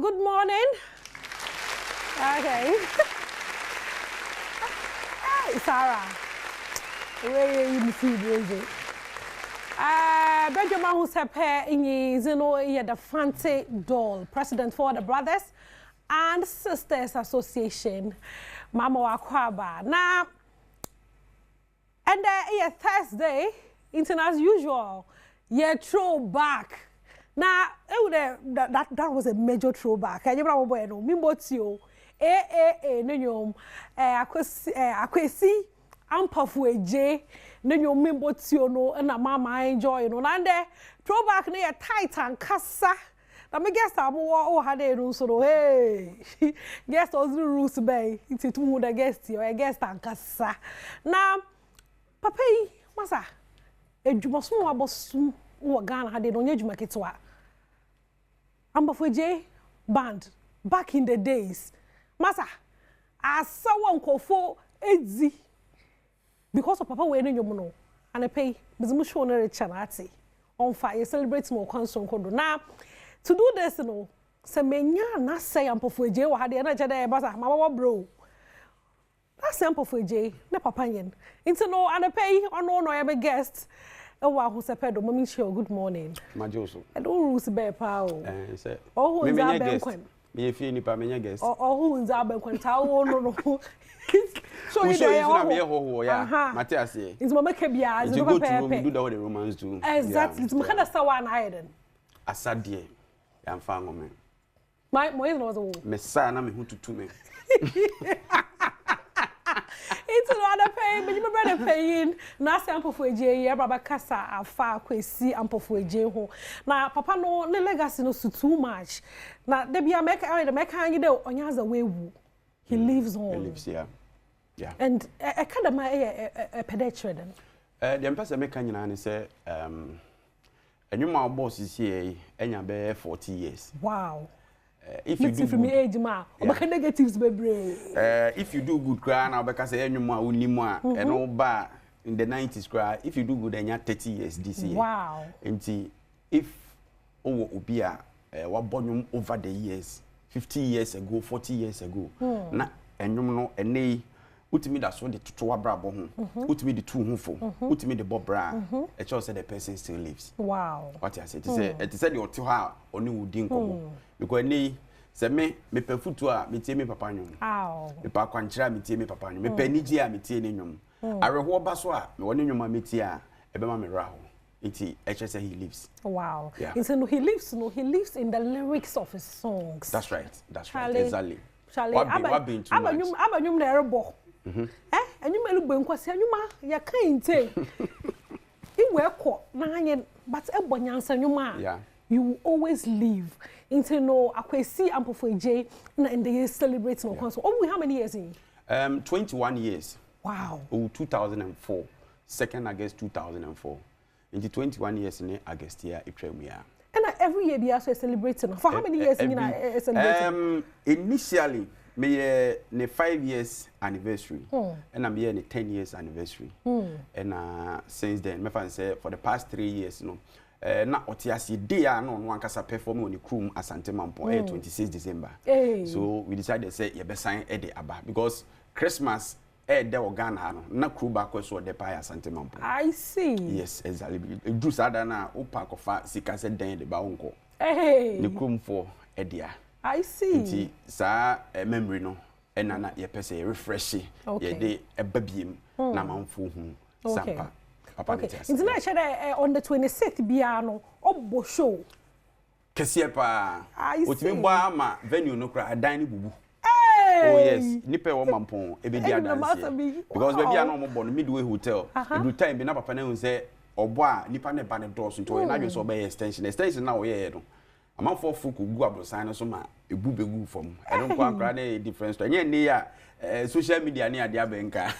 good morning. Okay. Hey, Sarah. Where are you feeling? Badwam Ahosepe in the fancy doll, president for the Brothers and Sisters Association, Mama Wakwaba. Now, and Thursday, as usual, throwback. Now, that was a major throwback. I never know. Mimbotio, no, akwesi, Ampofo Adjei, no, mimbotio, no, and a mama enjoy, no, and throwback near Titan Kassa. I me guess I'm more had a room so hey, guess those rules bay. It's a two the guest you, I guess and Kassa. Now, Papa, Massa, a jumasmo about soon. Ghana had it on your Jumaketwa. Ampofo Adjei band back in the days. Massa, I saw one call for Edzi because of Papa wearing your mono and I pay Bizumushoner Chanati on fire celebrating more constant condo. Now, to do this, you know, Semenya na say Ampofo Adjei or had the energy there, Massa, my bro. That's Ampofo Adjei, ne Papa yen. Into no and I pay on no ever guest. Oh, Ahosepe, mommy show. Good morning. Majoso. I don't rules bear power. Say. Oh, who's our guest? Me if you nipa me guest. Oh, who's our banquet? No. So you know me ho ya. Matthias say. It's mama kebia. You go to do the romance too. Exactly. It's kind of sawa na hidden. Asadie. Ya mfa ngome. My moye no zo. Me sa na me hu tutu me. It's another pay, but you better paying. Now, Ampofo Adjei, ya baba kasa afa kwesi Ampofo Adjei ho. Na papa no ne legacy no too much. Na debi America, the America you dey onyaza wewu. He lives on. He lives here. Yeah. And I kind of my a pedestrian. The emphasis America nyina ne say enyuma boss is here enya be 40 years. Wow. If you do from age ma obaka negatives bebre if you do good cry na obaka say enwuma unimu a eno ba in the 90s cry if you do good enya 30 years this year. Wow. And if owo obi a wabonyum over the years 50 years ago 40 years ago na enwum no ene utimi da so de toto wabrabo ho utimi de tu ho fo utimi de bobra e cho say the person still lives. Wow. What I say it said you to ha oni wudi nkomo because ni se me pefutu a metie me papa nyum me pa kwanchira metie me papa nyum me paniji a metie ne nyum areho ba so a me woni nyum a metie a e be ma me raho iti say he lives. Wow. Yeah. He lives in the lyrics of his songs. That's right exactly. Charlie abanyum na erebo anyum elu benkwasi anyuma ya kan te iwe ko na anye but ebonyansa anyuma yeah. You will always live into no akwesi Ampofo Adjei and they celebrate no concert. Oh, how many years in? 21 years. Wow. Oh, 2004. 2nd August 2004. In the 21 years in August here Itremia. And every year they also celebrating. For how many years in celebrating? Initially me 5 years anniversary and I'm here 10 years anniversary. And since then me fan say for the past 3 years no na otiasi day no wankasa perform on the crew Asante Mampo 26 December. So we decided to say ye be sign e de aba because Christmas de Ghana no na crew back so de pa Asante Mampo. I see. Yes, exactly. Do sada na o park of sika se den de ba wonko. The crew for edia. I see. Nti sa memory no e na ye pese refresh ye de ebabiem na manfo hu sampa. Okay. International on the 26th biano obo show. Kese pa. Otimi bua ama venue no kra adan ni bubu. Hey! Oh yes, nipa wo mampon e be dia dance. Because baby ana mo bo no Midway Hotel. Every time be na papa na hu say obo a nipa na ba ne doors nto na dwe so be extension na wo ye no. Amanfo fuku gu abrosan no so ma ebu begu fom. E don kwa kra na difference to. Nye ne ya social media ni ade abenka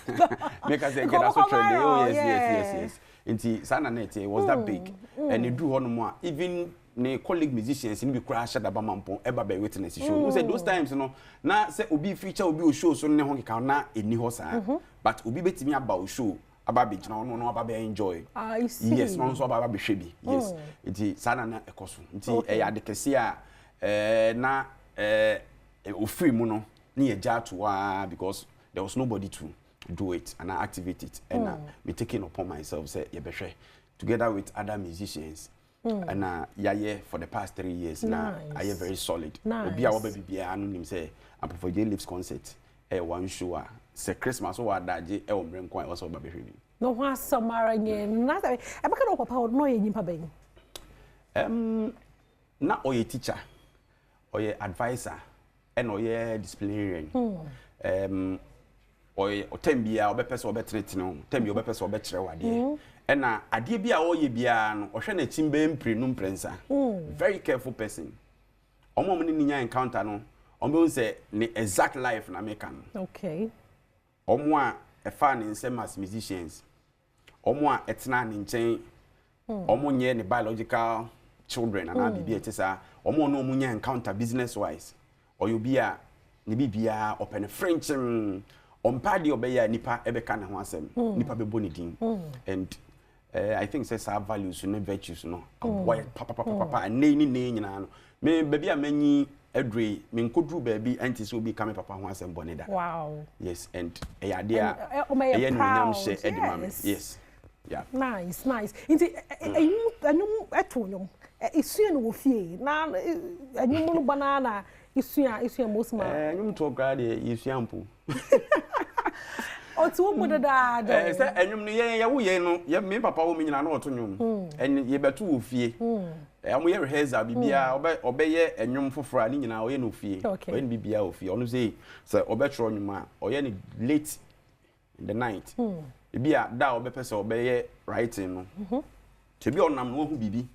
make us say get us trend. Oh yes. Inti sana net was that big and it do hono even ne colleague musicians ni be crash at Abamampon eba be witness show. You say those times no na say obi feature obi o show so ne ho keka na eni ho sa but obi betimi aba o show aba be gina no aba be enjoy. I see. Yes, no so aba be hwe bi. Yes. Inti sana na ekoso. Inti e ya de kese a na free mono near Jatua because there was nobody to do it and I activate it and me taking upon myself say Yebeshe together with other musicians and yeah for the past 3 years now I am very solid. Be our baby anonym say Ampofo Adjei lives concert one show say Christmas or Adjei bring quite also baby. No one Samara na e baka no papa no ye nyimpa ben. Na oye teacher oye advisor and oye disciplinarian. Oye otembia obepese obetret no tembi obepese obekere wade e na ade bia oye bia no ohwe na chimbe mpre no mprensa very careful person omo ni nya encounter no omo say ni exact life na make am okay omo a e fa ni nsem as musicians omo a etena ni nchen omo nye ni biological children and bibia etesa omo no omo nya encounter business wise oyo bia ni bibia open french Ompadi obeya nipa ebeka na ho asem nipa bebo ni din and I think says our values and virtues no boy papa ni nyina no me baby amanyi edre me nkodru baby anti so bi kame papa ho asem bonida wow yes and ade a eye nunyam she edimame yes yeah nice inti anyum etonyum isua no wo fie na anyum no banana isua mosma anyum to grade isua mpo otu mu dada do say enyum no ye wo ye no ye me papa wo me nyina no otonyum en ye betu wo fie am ye rehearsal bibia obeye enyum foforo ani nyina oye no fie oye bibia wo fie onu say obetro nyum a oye ni late in the night bibia da obepese obeye writing no to be onam no hu bibi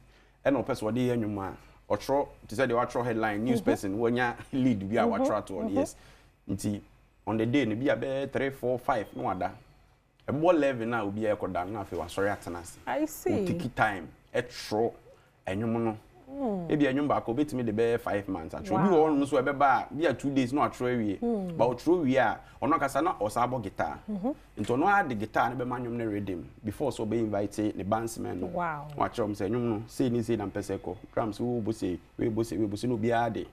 e na opese ode ye nyum a otro to say the watro headline news person wonya lead bia watro to yes nti on the day ne bia be 3 4 5 no ada e bo 11 na obi e koda na afi wa sorry atenase I see take time e tro enyum no e bia enyum ba ko betimi de be 5 months atro bi wo no so e be ba bia 2 days no atro awie ba otro wi a ono kasa na osabo guitar nto no ade guitar ne be manyum na rhythm before so be invite the bandsman no wa tro say enyum no say ni say na mpese ko drums wo bo say we bo say no bia de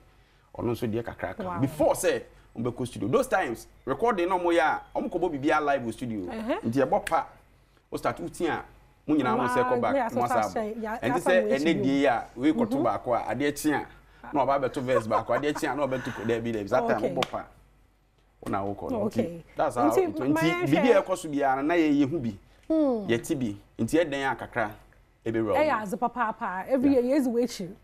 ono so de kakra before say Umbeko studio. Those times, recording no moya, omukobo bibia live studio. Nti e bopa, o start utia, mu nyina mo se ko back, mo sabo. And say ene die a, we ko to back a, ade tia, no oba beto verse back, ade tia, no oba to there be there. That time bopa. Una wo ko. Okay. That's how. Nti bibia e ko so bia na ye hu bi. Ye ti bi. Nti e den akakra. As a papa, every year is waiting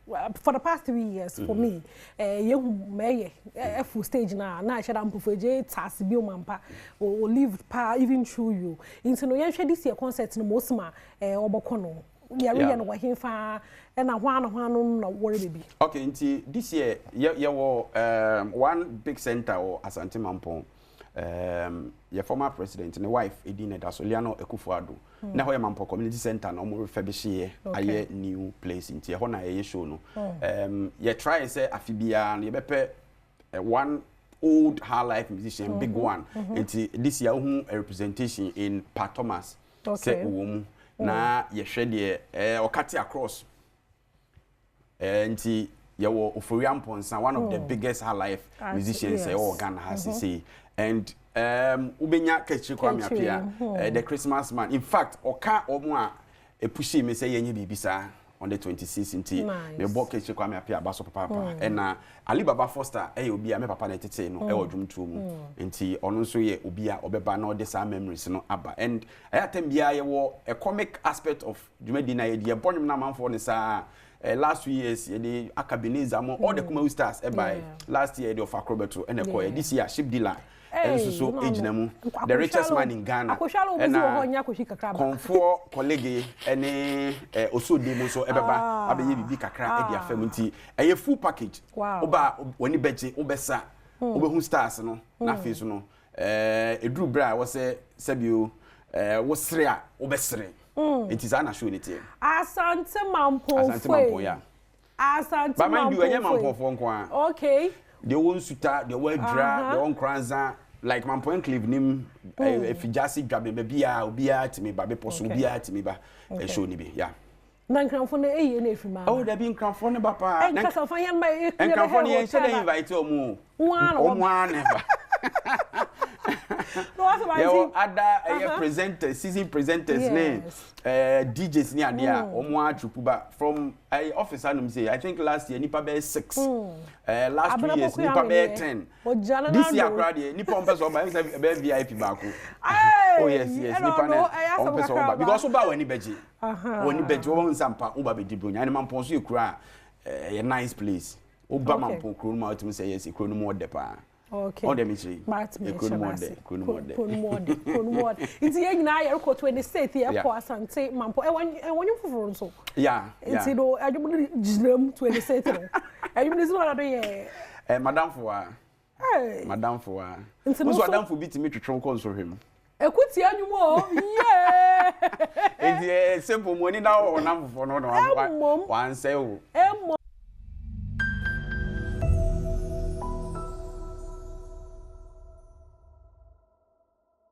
for the past 3 years for me. You may a full stage now. Now I should Ampofo Adjei task be mampa or live pa even through you. Into no year this year concert no mosma obokono. Yeah, we are no working far and I want no worry baby. Okay, into this year you were one big center or Asante Mampong. Your former president and the wife Edina Dasoliano Ekufuado. Na ho Mampo community center no more refurbish a new place in here na ye show no. You try say afibia and you bepe one old Highlife musician big one. Into this year a representation in Pat Thomas. Say na ye hwe de okati across. Nti you Oforiam Ponsa, one of the biggest Highlife musicians Ghana has to say. And ubenya kechi kwa mi apia the Christmas man. In fact, oka omo a pushi me say yenye bibisa on the 26th inti me bo kechi kwa mi apia baso papa and Alibaba Foster obi a me papa na tete no dwum tu mu inti ono nso ye obi a obeba na ode sa memories no aba and ayatem bia ye wo a comic aspect of dwumadi na ye de bonwum na manfo ne sa last 2 years the Akabineza all the Kumawu stars by last year the of Akrobeto and this year ship dealer so ejinamu the richest man in Ghana and comfort colleague any osodemo so ebeba abeye bibi kakra e dia famity a full package oba woni beje obesa obehu stars no na face no edru bra wo se sabio wo sere a obesere it is ana show it here Asante Mampo yeah Asante but mind you enye Mampo nko okay the one suta the one dra the one kranza like Mampo enclave nim if jasi dwabe bia obi a timi ba be poso obi a timi ba show ni bi yeah na nkranfo na eye na efima oh da bi nkranfo ne papa na nkranfo yan ma nkranfo ne yen invite omo never no what about you other presenters season presenters name DJs ni ade a omo atrupu ba from office anum say I think last year nipa be 6 last 2 years nipa be 10 this year crowd nipa on person ba be VIP ba ko oh yes nipa na on person ba because oba wani beji wani beji won sampa oba be dibronya ni mampon so ekura a nice place oba mampon kro no ma otim say yes kro no mo de pa. Okay. On the mystery. Kunmode. It's the na year ko 26 year ko asante mampo wonyo foforo nso. Yeah. It's do adwum ginam 26 no. Adwum ni so na do ye. Madam for Madam for. Nso Madam for bit me twetwe ko nso hwem. Ekuti anwum o. Yeah. It's simple money now on am for no one say o.